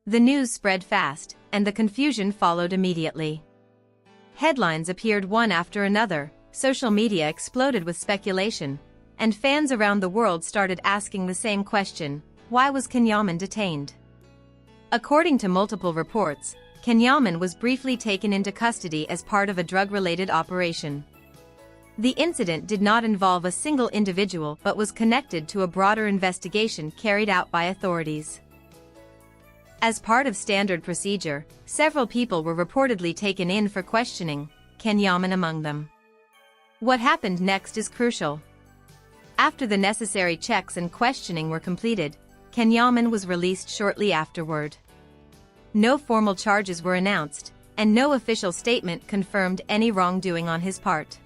The news spread fast, and the confusion followed immediately. Headlines appeared one after another, social media exploded with speculation, and fans around the world started asking the same question: why was Can Yaman detained? According to multiple reports, Can Yaman was briefly taken into custody as part of a drug-related operation. The incident did not involve a single individual but was connected to a broader investigation carried out by authorities. As part of standard procedure, several people were reportedly taken in for questioning, Can Yaman among them. What happened next is crucial. After the necessary checks and questioning were completed, Can Yaman was released shortly afterward. No formal charges were announced, and no official statement confirmed any wrongdoing on his part.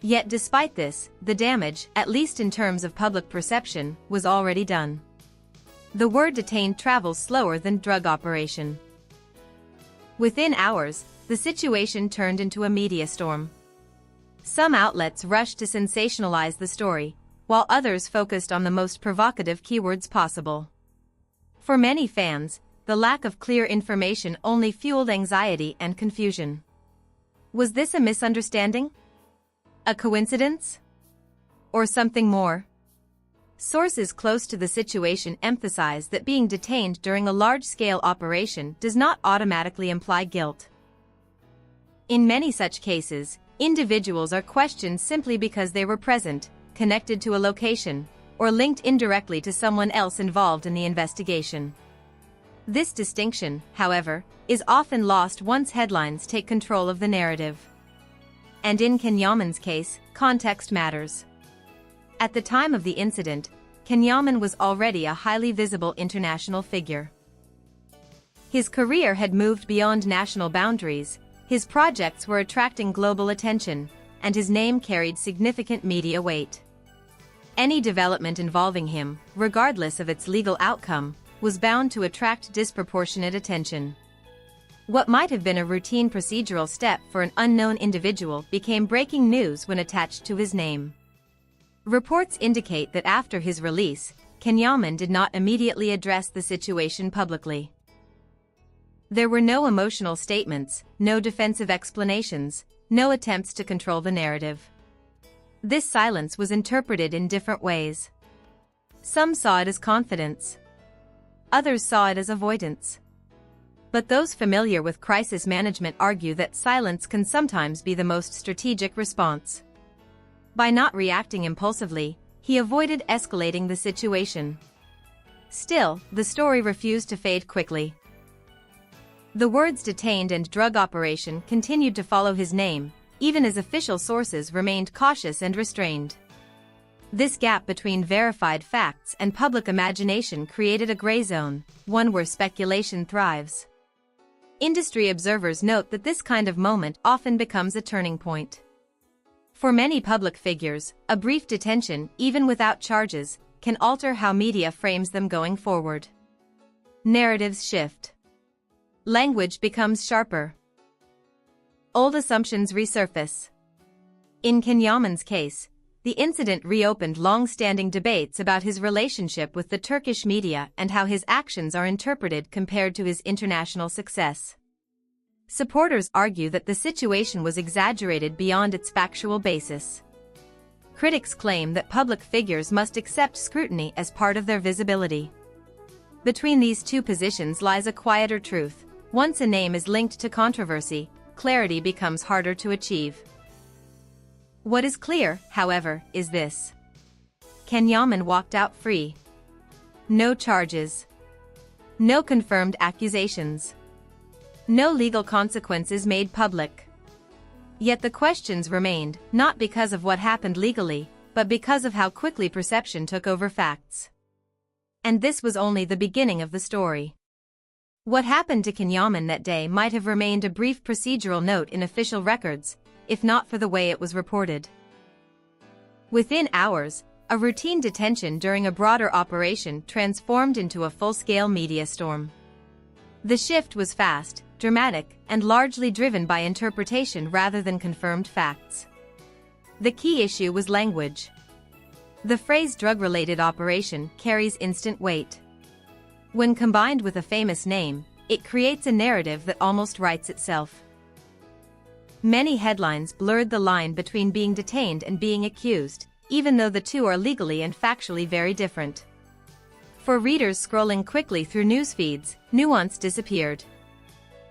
Yet despite this, the damage, at least in terms of public perception, was already done. The word detained travels slower than drug operation. Within hours, the situation turned into a media storm. Some outlets rushed to sensationalize the story, while others focused on the most provocative keywords possible. For many fans, the lack of clear information only fueled anxiety and confusion. Was this a misunderstanding? A coincidence? Or something more? Sources close to the situation emphasize that being detained during a large-scale operation does not automatically imply guilt. In many such cases, individuals are questioned simply because they were present, connected to a location, or linked indirectly to someone else involved in the investigation. This distinction, however, is often lost once headlines take control of the narrative. And in Can Yaman's case, context matters. At the time of the incident, Can Yaman was already a highly visible international figure. His career had moved beyond national boundaries, his projects were attracting global attention, and his name carried significant media weight. Any development involving him, regardless of its legal outcome, was bound to attract disproportionate attention. What might have been a routine procedural step for an unknown individual became breaking news when attached to his name. Reports indicate that after his release, Can Yaman did not immediately address the situation publicly. There were no emotional statements, no defensive explanations, no attempts to control the narrative. This silence was interpreted in different ways. Some saw it as confidence. Others saw it as avoidance. But those familiar with crisis management argue that silence can sometimes be the most strategic response. By not reacting impulsively, he avoided escalating the situation. Still, the story refused to fade quickly. The words detained and drug operation continued to follow his name, even as official sources remained cautious and restrained. This gap between verified facts and public imagination created a gray zone, one where speculation thrives. Industry observers note that this kind of moment often becomes a turning point. For many public figures, a brief detention, even without charges, can alter how media frames them going forward. Narratives shift. Language becomes sharper. Old assumptions resurface. In Can Yaman's case, the incident reopened long-standing debates about his relationship with the Turkish media and how his actions are interpreted compared to his international success. Supporters argue that the situation was exaggerated beyond its factual basis. Critics claim that public figures must accept scrutiny as part of their visibility. Between these two positions lies a quieter truth: once a name is linked to controversy, clarity becomes harder to achieve. What is clear, however, is this: Can Yaman walked out free. No charges. No confirmed accusations. No legal consequences made public. Yet the questions remained, not because of what happened legally, but because of how quickly perception took over facts. And this was only the beginning of the story. What happened to Can Yaman that day might have remained a brief procedural note in official records, if not for the way it was reported. Within hours, a routine detention during a broader operation transformed into a full-scale media storm. The shift was fast, dramatic, and largely driven by interpretation rather than confirmed facts. The key issue was language. The phrase drug-related operation carries instant weight. When combined with a famous name, it creates a narrative that almost writes itself. Many headlines blurred the line between being detained and being accused, even though the two are legally and factually very different. For readers scrolling quickly through news feeds, nuance disappeared.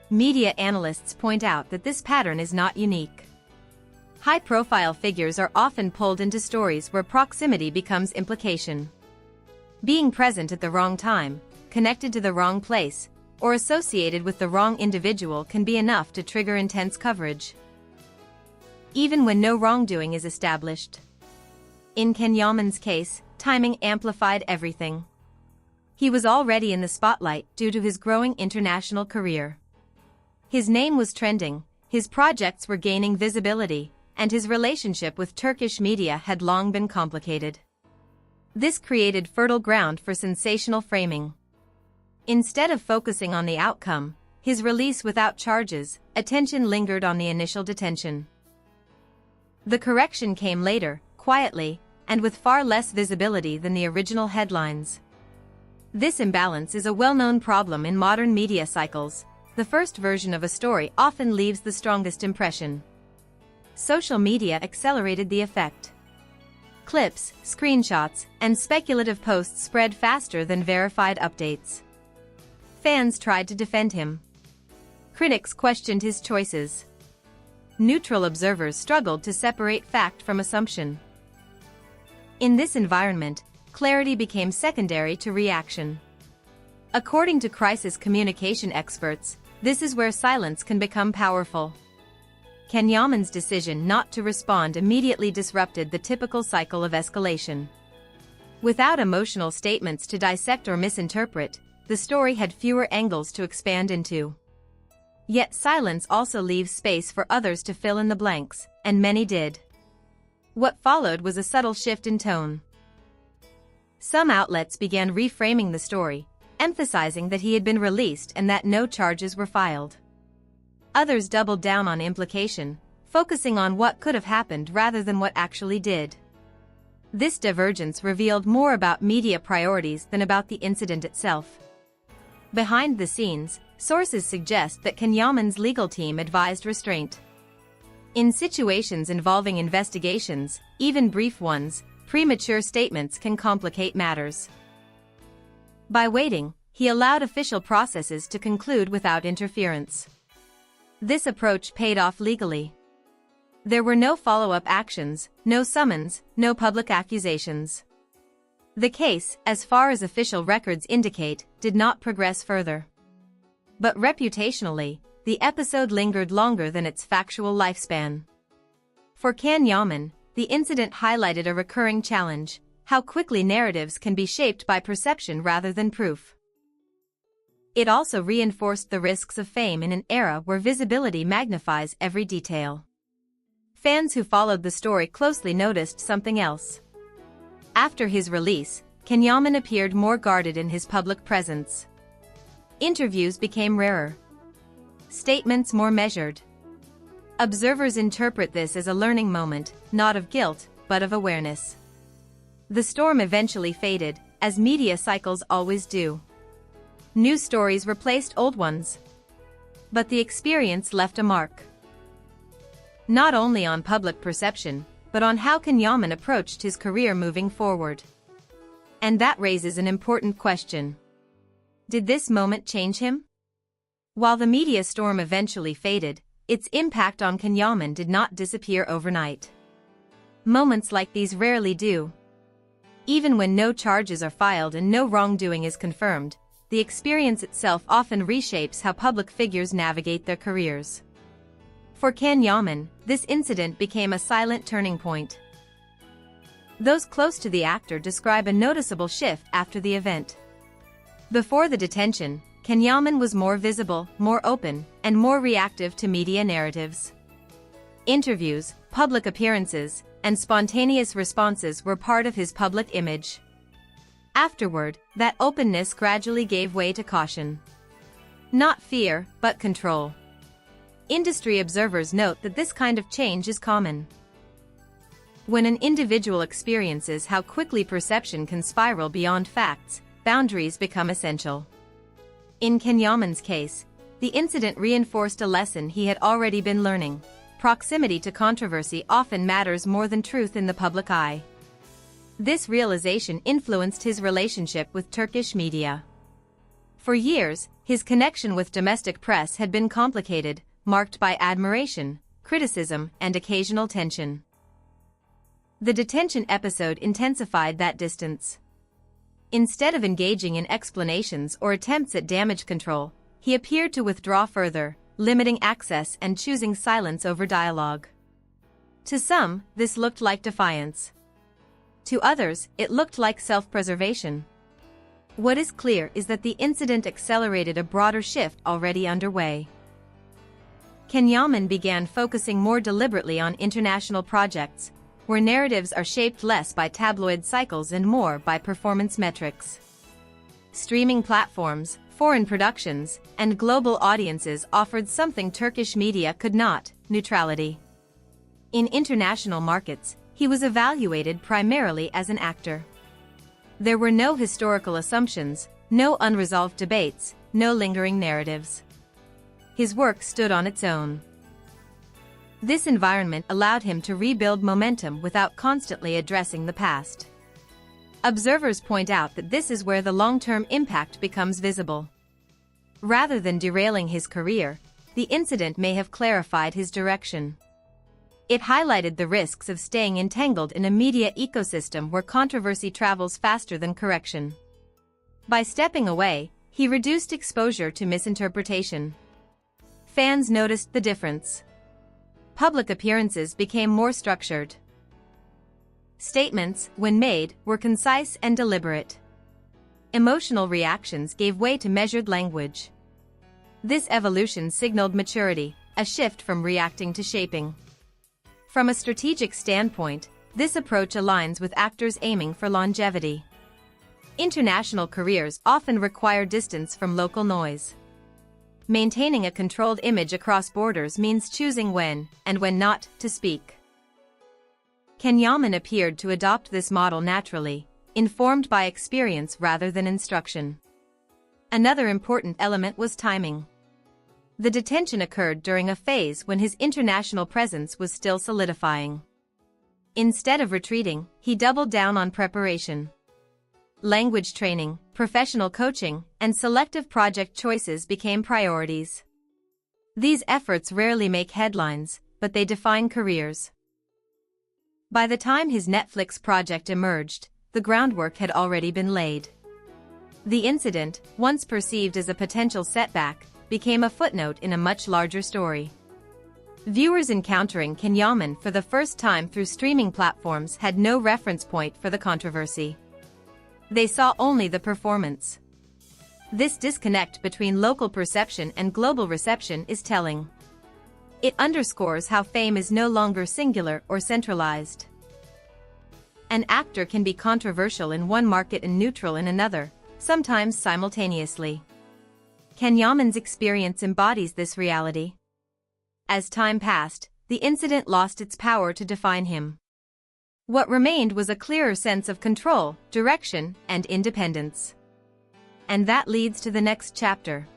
Media analysts point out that this pattern is not unique. High-profile figures are often pulled into stories where proximity becomes implication. Being present at the wrong time, connected to the wrong place, or associated with the wrong individual can be enough to trigger intense coverage, even when no wrongdoing is established. In Can Yaman's case, timing amplified everything. He was already in the spotlight due to his growing international career. His name was trending, his projects were gaining visibility, and his relationship with Turkish media had long been complicated. This created fertile ground for sensational framing. Instead of focusing on the outcome, his release without charges, attention lingered on the initial detention. The correction came later, quietly, and with far less visibility than the original headlines. This imbalance is a well-known problem in modern media cycles. The first version of a story often leaves the strongest impression. Social media accelerated the effect. Clips, screenshots, and speculative posts spread faster than verified updates. Fans tried to defend him. Critics questioned his choices. Neutral observers struggled to separate fact from assumption. In this environment, clarity became secondary to reaction. According to crisis communication experts, this is where silence can become powerful. Can Yaman's decision not to respond immediately disrupted the typical cycle of escalation. Without emotional statements to dissect or misinterpret, the story had fewer angles to expand into. Yet silence also leaves space for others to fill in the blanks, and many did. What followed was a subtle shift in tone. Some outlets began reframing the story, emphasizing that he had been released and that no charges were filed. Others doubled down on implication, focusing on what could have happened rather than what actually did. This divergence revealed more about media priorities than about the incident itself. Behind the scenes, sources suggest that Can Yaman's legal team advised restraint. In situations involving investigations, even brief ones, premature statements can complicate matters. By waiting, he allowed official processes to conclude without interference. This approach paid off legally. There were no follow-up actions, no summons, no public accusations. The case, as far as official records indicate, did not progress further. But reputationally, the episode lingered longer than its factual lifespan. For Can Yaman, the incident highlighted a recurring challenge: how quickly narratives can be shaped by perception rather than proof. It also reinforced the risks of fame in an era where visibility magnifies every detail. Fans who followed the story closely noticed something else. After his release, Can Yaman appeared more guarded in his public presence. Interviews became rarer. Statements more measured. Observers interpret this as a learning moment, not of guilt, but of awareness. The storm eventually faded, as media cycles always do. New stories replaced old ones. But the experience left a mark. Not only on public perception, but on how Can Yaman approached his career moving forward. And that raises an important question. Did this moment change him? While the media storm eventually faded, its impact on Can Yaman did not disappear overnight. Moments like these rarely do. Even when no charges are filed and no wrongdoing is confirmed, the experience itself often reshapes how public figures navigate their careers. For Can Yaman, this incident became a silent turning point. Those close to the actor describe a noticeable shift after the event. Before the detention, Can Yaman was more visible, more open, and more reactive to media narratives. Interviews, public appearances, and spontaneous responses were part of his public image. Afterward, that openness gradually gave way to caution. Not fear, but control. Industry observers note that this kind of change is common. When an individual experiences how quickly perception can spiral beyond facts, boundaries become essential. In Can Yaman's case, the incident reinforced a lesson he had already been learning. Proximity to controversy often matters more than truth in the public eye. This realization influenced his relationship with Turkish media. For years, his connection with domestic press had been complicated, marked by admiration, criticism, and occasional tension. The detention episode intensified that distance. Instead of engaging in explanations or attempts at damage control, he appeared to withdraw further, limiting access and choosing silence over dialogue. To some, this looked like defiance. To others, it looked like self-preservation. What is clear is that the incident accelerated a broader shift already underway. Can Yaman began focusing more deliberately on international projects, where narratives are shaped less by tabloid cycles and more by performance metrics. Streaming platforms, foreign productions, and global audiences offered something Turkish media could not: neutrality. In international markets, he was evaluated primarily as an actor. There were no historical assumptions, no unresolved debates, no lingering narratives. His work stood on its own. This environment allowed him to rebuild momentum without constantly addressing the past. Observers point out that this is where the long-term impact becomes visible. Rather than derailing his career, the incident may have clarified his direction. It highlighted the risks of staying entangled in a media ecosystem where controversy travels faster than correction. By stepping away, he reduced exposure to misinterpretation. Fans noticed the difference. Public appearances became more structured. Statements, when made, were concise and deliberate. Emotional reactions gave way to measured language. This evolution signaled maturity, a shift from reacting to shaping. From a strategic standpoint, this approach aligns with actors aiming for longevity. International careers often require distance from local noise. Maintaining a controlled image across borders means choosing when, and when not, to speak. Can Yaman appeared to adopt this model naturally, informed by experience rather than instruction. Another important element was timing. The detention occurred during a phase when his international presence was still solidifying. Instead of retreating, he doubled down on preparation. Language training, professional coaching, and selective project choices became priorities. These efforts rarely make headlines, but they define careers. By the time his Netflix project emerged, the groundwork had already been laid. The incident, once perceived as a potential setback, became a footnote in a much larger story. Viewers encountering Can Yaman for the first time through streaming platforms had no reference point for the controversy. They saw only the performance. This disconnect between local perception and global reception is telling. It underscores how fame is no longer singular or centralized. An actor can be controversial in one market and neutral in another, sometimes simultaneously. Can Yaman's experience embodies this reality. As time passed, the incident lost its power to define him. What remained was a clearer sense of control, direction, and independence. And that leads to the next chapter.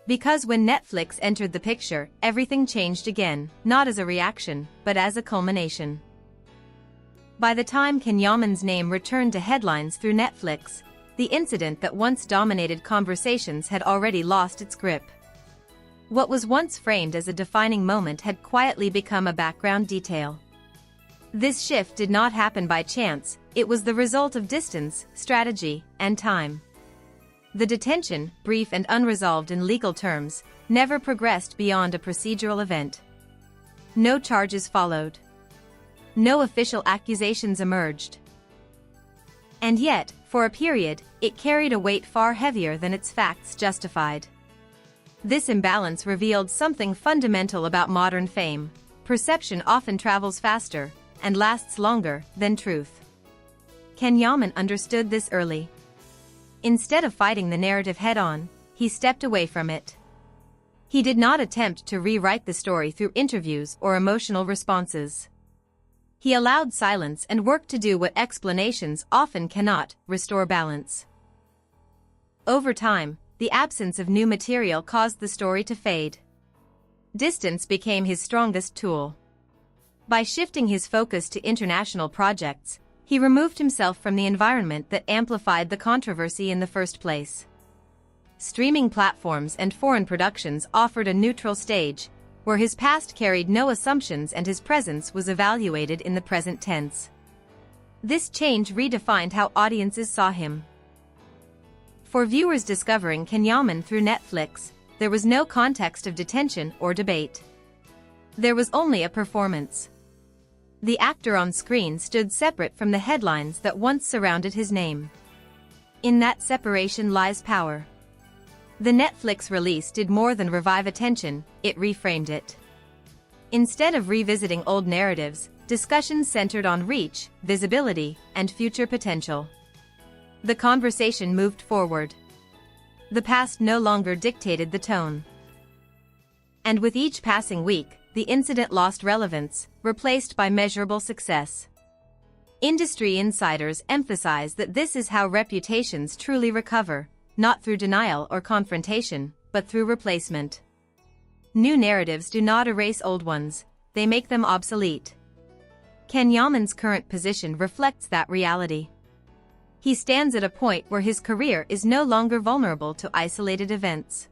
Because when Netflix entered the picture, everything changed again, not as a reaction, but as a culmination. By the time Can Yaman's name returned to headlines through Netflix, the incident that once dominated conversations had already lost its grip. What was once framed as a defining moment had quietly become a background detail. This shift did not happen by chance, it was the result of distance, strategy, and time. The detention, brief and unresolved in legal terms, never progressed beyond a procedural event. No charges followed. No official accusations emerged. And yet, for a period, it carried a weight far heavier than its facts justified. This imbalance revealed something fundamental about modern fame. Perception often travels faster and lasts longer than truth. Can Yaman understood this early. Instead of fighting the narrative head-on, he stepped away from it. He did not attempt to rewrite the story through interviews or emotional responses. He allowed silence and worked to do what explanations often cannot: restore balance. Over time, the absence of new material caused the story to fade. Distance became his strongest tool. By shifting his focus to international projects, he removed himself from the environment that amplified the controversy in the first place. Streaming platforms and foreign productions offered a neutral stage, where his past carried no assumptions and his presence was evaluated in the present tense. This change redefined how audiences saw him. For viewers discovering Can Yaman through Netflix, there was no context of detention or debate. There was only a performance. The actor on screen stood separate from the headlines that once surrounded his name. In that separation lies power. The Netflix release did more than revive attention, it reframed it. Instead of revisiting old narratives, discussions centered on reach, visibility, and future potential. The conversation moved forward. The past no longer dictated the tone. And with each passing week, the incident lost relevance, replaced by measurable success. Industry insiders emphasize that this is how reputations truly recover, not through denial or confrontation, but through replacement. New narratives do not erase old ones, they make them obsolete. Can Yaman's current position reflects that reality. He stands at a point where his career is no longer vulnerable to isolated events.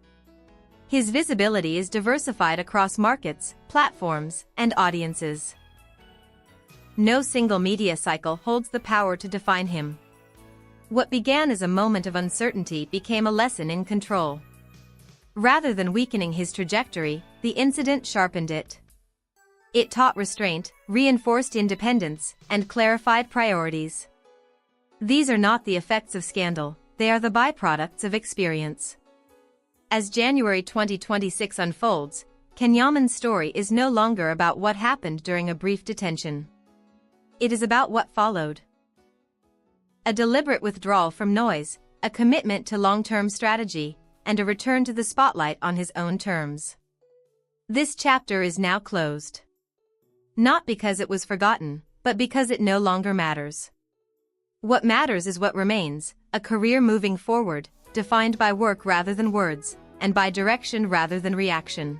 His visibility is diversified across markets, platforms, and audiences. No single media cycle holds the power to define him. What began as a moment of uncertainty became a lesson in control. Rather than weakening his trajectory, the incident sharpened it. It taught restraint, reinforced independence, and clarified priorities. These are not the effects of scandal, they are the byproducts of experience. As January 2026 unfolds, Can Yaman's story is no longer about what happened during a brief detention. It is about what followed. A deliberate withdrawal from noise, a commitment to long-term strategy, and a return to the spotlight on his own terms. This chapter is now closed. Not because it was forgotten, but because it no longer matters. What matters is what remains, a career moving forward, defined by work rather than words, and by direction rather than reaction.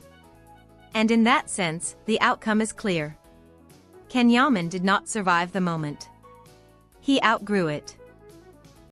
And in that sense, the outcome is clear. Can Yaman did not survive the moment. He outgrew it.